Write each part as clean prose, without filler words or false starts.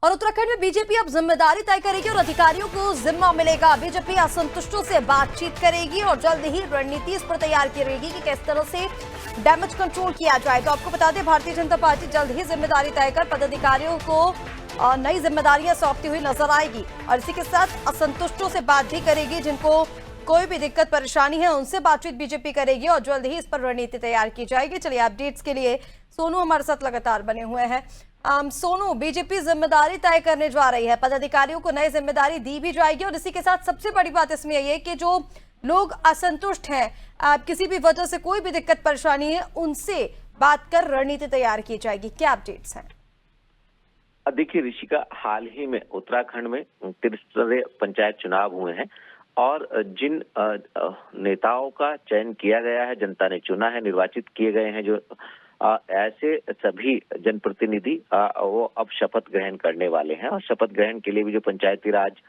और उत्तराखंड में बीजेपी अब जिम्मेदारी तय करेगी और अधिकारियों को जिम्मा मिलेगा। बीजेपी असंतुष्टों से बातचीत करेगी और जल्द ही रणनीति इस पर तैयार करेगी कि किस तरह से डैमेज कंट्रोल किया जाए। तो आपको बता दें, भारतीय जनता पार्टी जल्द ही जिम्मेदारी तय कर पदाधिकारियों को नई जिम्मेदारियां सौंपती हुई नजर आएगी और इसी के साथ असंतुष्टों से बात भी करेगी। जिनको कोई भी दिक्कत परेशानी है उनसे बातचीत बीजेपी करेगी और जल्द ही इस पर रणनीति तैयार की जाएगी। चलिए, अपडेट्स के लिए सोनू हमारे साथ लगातार बने हुए हैं। सोनू, बीजेपी जिम्मेदारी तय करने जा रही है, पदाधिकारियों को नई जिम्मेदारी दी भी जाएगी और इसी के साथ सबसे बड़ी बात इसमें यही है कि जो लोग असंतुष्ट हैं, किसी भी वजह से कोई भी दिक्कत परेशानी है, उनसे बात कर रणनीति तैयार की जाएगी। क्या अपडेट्स हैं? देखिए ऋषिका, हाल ही में उत्तराखंड में त्रिस्तरीय पंचायत चुनाव हुए हैं और जिन नेताओं का चयन किया गया है, जनता ने चुना है, निर्वाचित किए गए हैं, जो ऐसे सभी जनप्रतिनिधि वो अब शपथ ग्रहण करने वाले हैं और शपथ ग्रहण के लिए भी जो पंचायती राज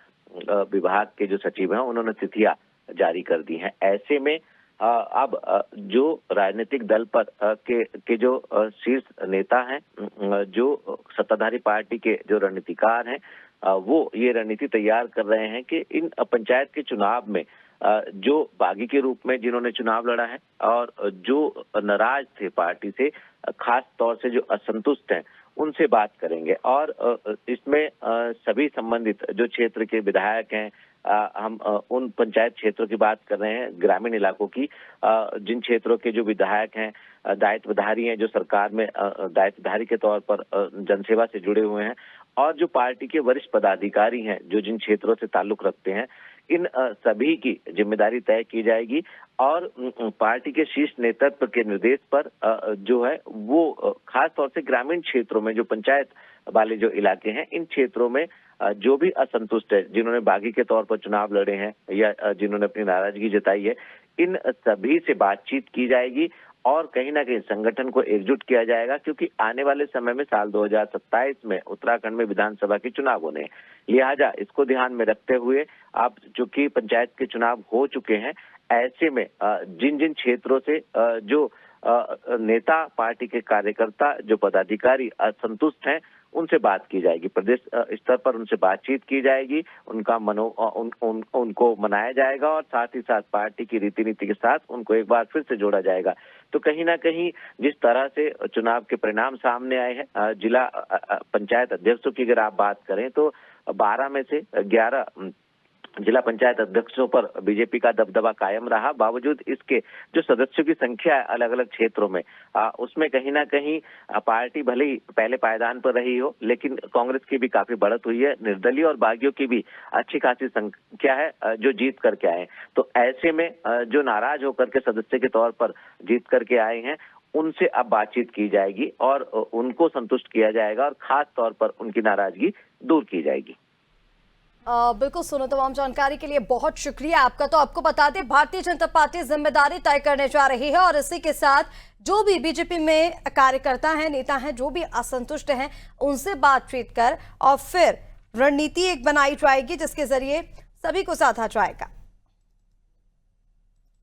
विभाग के जो सचिव हैं उन्होंने तिथियां जारी कर दी हैं। ऐसे में अब जो राजनीतिक दल पर के जो शीर्ष नेता हैं, जो सत्ताधारी पार्टी के जो रणनीतिकार हैं, वो ये रणनीति तैयार कर रहे हैं कि इन पंचायत के चुनाव में जो बागी के रूप में जिन्होंने चुनाव लड़ा है और जो नाराज थे पार्टी से, खास तौर से जो असंतुष्ट हैं, उनसे बात करेंगे और इसमें सभी संबंधित जो क्षेत्र के विधायक हैं, हम उन पंचायत क्षेत्रों की बात कर रहे हैं, ग्रामीण इलाकों की, जिन क्षेत्रों के जो विधायक हैं, दायित्वधारी हैं, जो सरकार में दायित्वधारी के तौर पर जनसेवा से जुड़े हुए हैं, और जो पार्टी के वरिष्ठ पदाधिकारी हैं, जो जिन क्षेत्रों से ताल्लुक रखते हैं, इन सभी की जिम्मेदारी तय की जाएगी और पार्टी के शीर्ष नेतृत्व के निर्देश पर जो है वो खास तौर से ग्रामीण क्षेत्रों में जो पंचायत वाले जो इलाके हैं, इन क्षेत्रों में जो भी असंतुष्ट है, जिन्होंने बागी के तौर पर चुनाव लड़े हैं या जिन्होंने अपनी नाराजगी जताई है, इन सभी से बातचीत की जाएगी और कहीं ना कहीं संगठन को एकजुट किया जाएगा, क्योंकि आने वाले समय में साल 2027 में उत्तराखंड में विधानसभा के चुनाव होने हैं। लिहाजा इसको ध्यान में रखते हुए अब चूंकि पंचायत के चुनाव हो चुके हैं, ऐसे में जिन जिन क्षेत्रों से जो नेता, पार्टी के कार्यकर्ता, जो पदाधिकारी असंतुष्ट हैं, उनसे बात की जाएगी। प्रदेश स्तर पर उनसे बातचीत की जाएगी, उनका उनको मनाया जाएगा और साथ ही साथ पार्टी की रीति नीति के साथ उनको एक बार फिर से जोड़ा जाएगा। तो कहीं ना कहीं जिस तरह से चुनाव के परिणाम सामने आए हैं, जिला पंचायत अध्यक्षों की अगर आप बात करें तो 12 में से 11 जिला पंचायत अध्यक्षों पर बीजेपी का दबदबा कायम रहा। बावजूद इसके जो सदस्यों की संख्या है अलग अलग क्षेत्रों में, उसमें कहीं ना कहीं पार्टी भले ही पहले पायदान पर रही हो, लेकिन कांग्रेस की भी काफी बढ़त हुई है, निर्दलीय और बागियों की भी अच्छी खासी संख्या है जो जीत करके आए। तो ऐसे में जो नाराज होकर के सदस्य के तौर पर जीत करके आए हैं, उनसे अब बातचीत की जाएगी और उनको संतुष्ट किया जाएगा और खास तौर पर उनकी नाराजगी दूर की जाएगी। बिल्कुल सोनू, तमाम जानकारी के लिए बहुत शुक्रिया आपका। तो आपको बता दें, भारतीय जनता पार्टी जिम्मेदारी तय करने जा रही है और इसी के साथ जो भी बीजेपी में कार्यकर्ता हैं, नेता हैं, जो भी असंतुष्ट हैं, उनसे बातचीत कर और फिर रणनीति एक बनाई जाएगी जिसके जरिए सभी को साधा जाएगा।